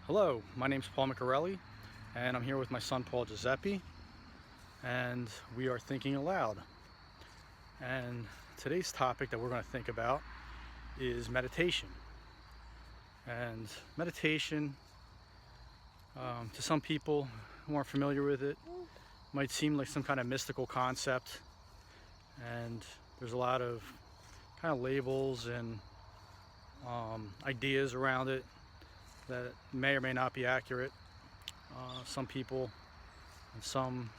Hello, my name's Paul Micarelli, and I'm here with my son Paul Giuseppe, and we are thinking aloud. And today's topic that we're going to think about is meditation. And meditation, to some people who aren't familiar with it, might seem like some kind of mystical concept, and there's a lot of kind of labels and ideas around it that may or may not be accurate. Some people and some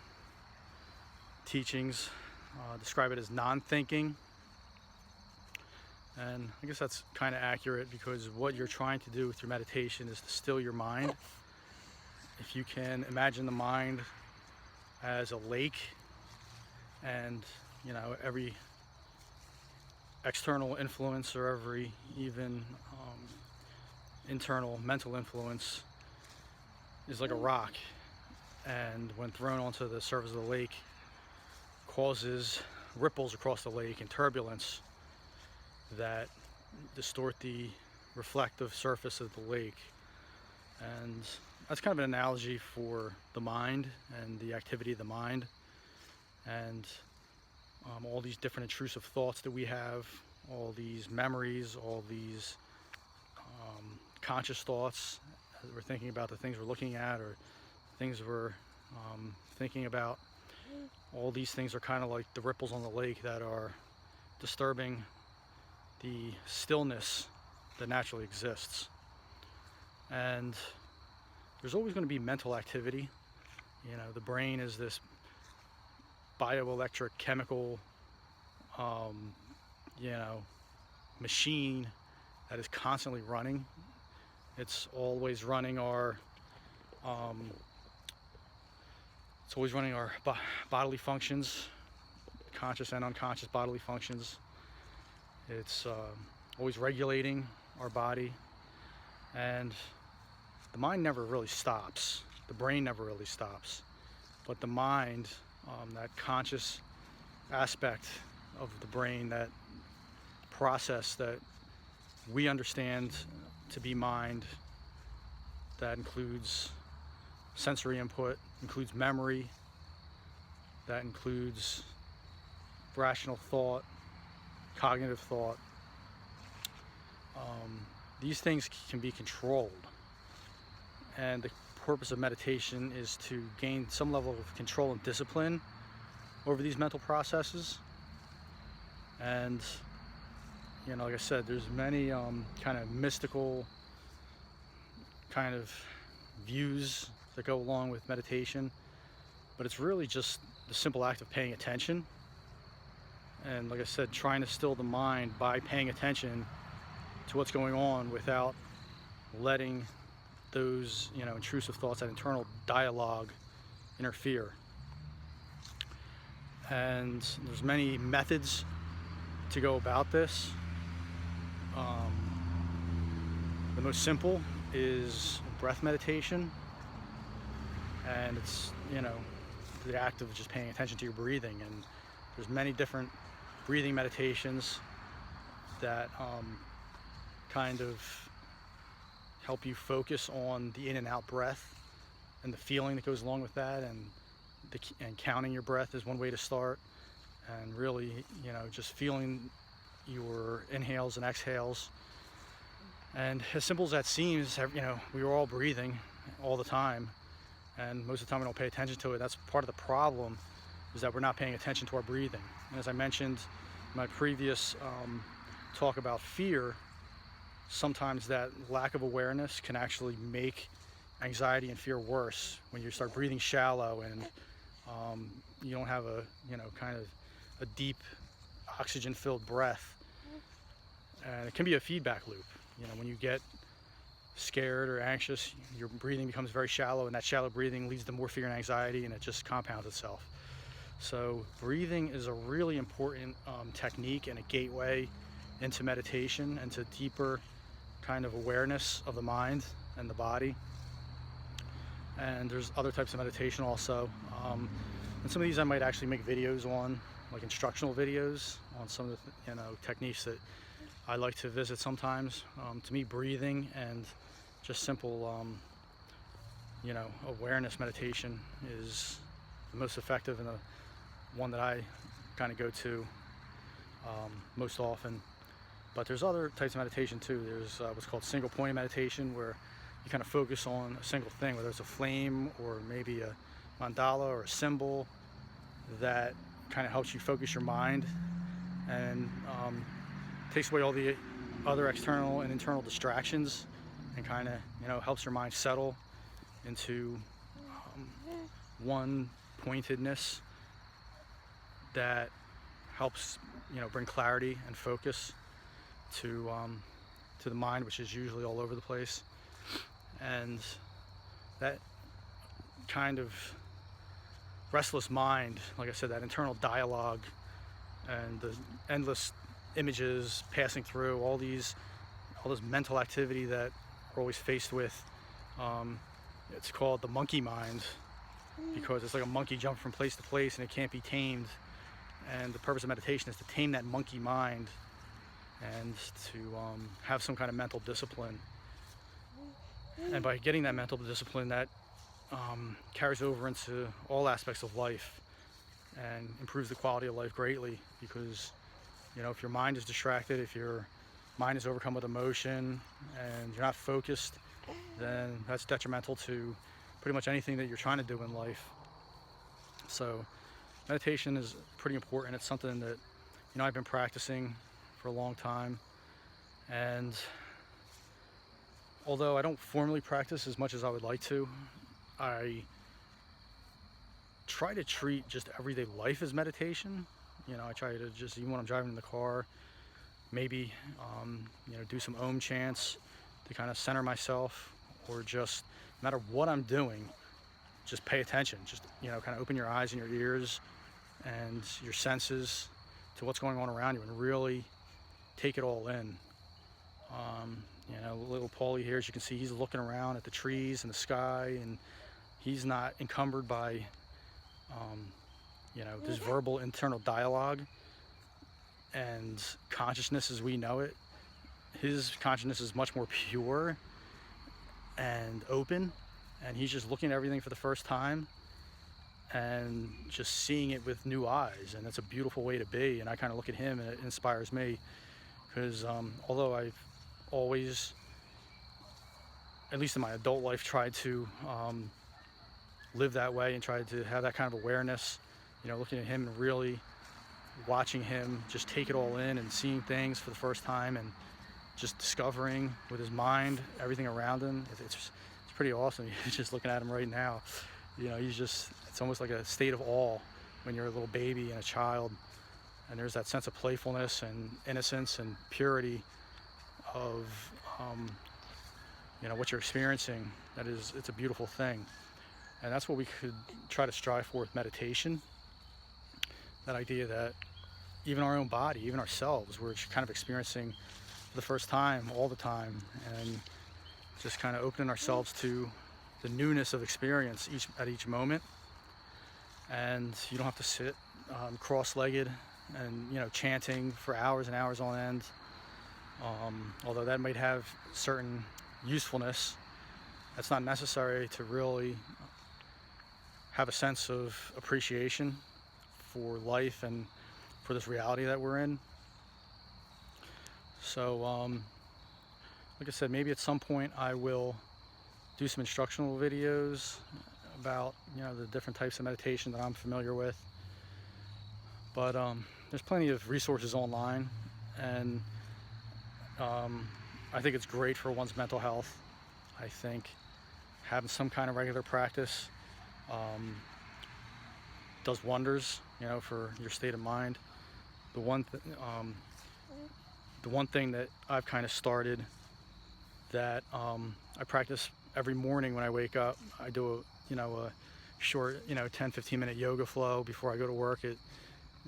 teachings describe it as non-thinking, and I guess that's kind of accurate because what you're trying to do with your meditation is to still your mind. If you can imagine the mind as a lake, and every external influence or every even internal mental influence is like a rock, and when thrown onto the surface of the lake causes ripples across the lake and turbulence that distort the reflective surface of the lake. And that's kind of an analogy for the mind and the activity of the mind, and all these different intrusive thoughts that we have, all these memories, all these conscious thoughts as we're thinking about the things we're looking at or things we're thinking about. All these things are kind of like the ripples on the lake that are disturbing the stillness that naturally exists. And there's always going to be mental activity. The brain is this bioelectric chemical machine that is constantly running. It's always running our bodily functions, conscious and unconscious bodily functions. It's always regulating our body, and the mind never really stops. The brain never really stops, but the mind, that conscious aspect of the brain, that process that we understand to be mind, that includes sensory input, includes memory, that includes rational thought, cognitive thought. These things can be controlled, and the purpose of meditation is to gain some level of control and discipline over these mental processes. And like I said, there's many kind of mystical kind of views that go along with meditation, but it's really just the simple act of paying attention. And like I said, trying to still the mind by paying attention to what's going on without letting those intrusive thoughts, that internal dialogue, interfere. And there's many methods to go about this. The most simple is breath meditation, and it's the act of just paying attention to your breathing. And there's many different breathing meditations that kind of help you focus on the in and out breath and the feeling that goes along with that, and counting your breath is one way to start, and really just feeling your inhales and exhales. And as simple as that seems, we are all breathing all the time, and most of the time we don't pay attention to it. That's part of the problem, is that we're not paying attention to our breathing. And as I mentioned in my previous talk about fear, sometimes that lack of awareness can actually make anxiety and fear worse when you start breathing shallow, and you don't have a kind of a deep oxygen filled breath. And it can be a feedback loop. When you get scared or anxious, your breathing becomes very shallow, and that shallow breathing leads to more fear and anxiety, and it just compounds itself. So breathing is a really important technique and a gateway into meditation and to deeper kind of awareness of the mind and the body. And there's other types of meditation also, and some of these I might actually make videos on, like instructional videos on some of the techniques that I like to visit sometimes. To me, breathing and just simple awareness meditation is the most effective and the one that I kind of go to most often. But there's other types of meditation too. There's what's called single point meditation, where you kind of focus on a single thing, whether it's a flame or maybe a mandala or a symbol that kind of helps you focus your mind and takes away all the other external and internal distractions, and kind of helps your mind settle into one pointedness that helps bring clarity and focus to the mind, which is usually all over the place. And that kind of restless mind, like I said, that internal dialogue and the endless images passing through, all this mental activity that we're always faced with, it's called the monkey mind, because it's like a monkey jumping from place to place and it can't be tamed. And the purpose of meditation is to tame that monkey mind and to have some kind of mental discipline. And by getting that mental discipline, that carries over into all aspects of life and improves the quality of life greatly, because if your mind is distracted, if your mind is overcome with emotion and you're not focused, then that's detrimental to pretty much anything that you're trying to do in life. So meditation is pretty important. It's something that I've been practicing for a long time, and although I don't formally practice as much as I would like to, I try to treat just everyday life as meditation. I try to just, even when I'm driving in the car, maybe do some Om chants to kind of center myself, or just no matter what I'm doing, just pay attention. Just kind of open your eyes and your ears and your senses to what's going on around you, and really take it all in. Little Paulie here, as you can see, he's looking around at the trees and the sky, and he's not encumbered by this verbal internal dialogue and consciousness as we know it. His consciousness is much more pure and open, and he's just looking at everything for the first time and just seeing it with new eyes, and that's a beautiful way to be. And I kind of look at him and it inspires me, because although I've always, at least in my adult life, tried to live that way and tried to have that kind of awareness, looking at him and really watching him just take it all in and seeing things for the first time and just discovering with his mind everything around him. It's pretty awesome. Just looking at him right now, it's almost like a state of awe when you're a little baby and a child, and there's that sense of playfulness and innocence and purity of what you're experiencing. It's a beautiful thing, and that's what we could try to strive for with meditation. That idea that even our own body, even ourselves, we're kind of experiencing for the first time all the time, and just kind of opening ourselves to the newness of experience at each moment. And you don't have to sit cross-legged and chanting for hours and hours on end. Although that might have certain usefulness, that's not necessary to really have a sense of appreciation for life and for this reality that we're in. So like I said, maybe at some point I will do some instructional videos about the different types of meditation that I'm familiar with. But there's plenty of resources online, and I think it's great for one's mental health. I think having some kind of regular practice does wonders, for your state of mind. The one thing that I've kind of started that I practice every morning when I wake up, I do a short 10-15 minute yoga flow before I go to work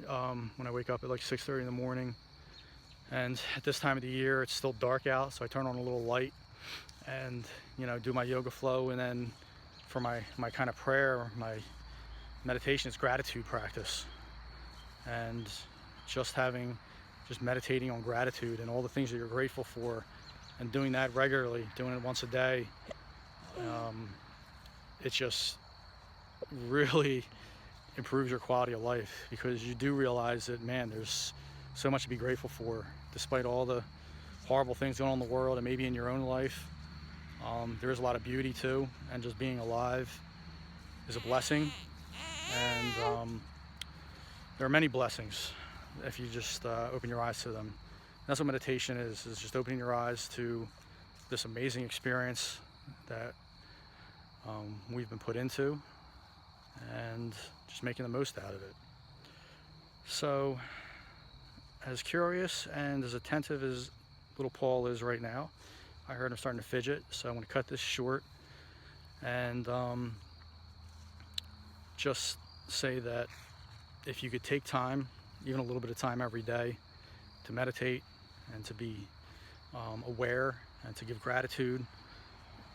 when I wake up at like 6:30 in the morning. And at this time of the year, it's still dark out, so I turn on a little light and do my yoga flow. And then for my kind of prayer, my meditation is gratitude practice, and just meditating on gratitude and all the things that you're grateful for, and doing that regularly, doing it once a day, it just really improves your quality of life, because you do realize that, man, there's so much to be grateful for, despite all the horrible things going on in the world and maybe in your own life. There is a lot of beauty too, and just being alive is a blessing. And there are many blessings if you just open your eyes to them. That's what meditation is just opening your eyes to this amazing experience that we've been put into, and just making the most out of it. So, as curious and as attentive as little Paul is right now, I heard him starting to fidget, so I'm going to cut this short and just say that if you could take time, even a little bit of time every day, to meditate and to be aware and to give gratitude,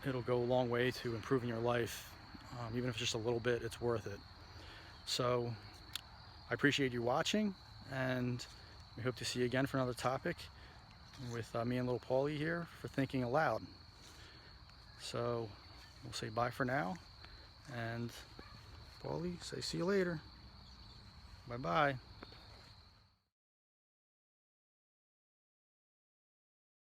it'll go a long way to improving your life. Even if it's just a little bit, it's worth it. So I appreciate you watching, and we hope to see you again for another topic with me and little Paulie here for Thinking Aloud. So we'll say bye for now, and Paulie, say see you later. Bye-bye.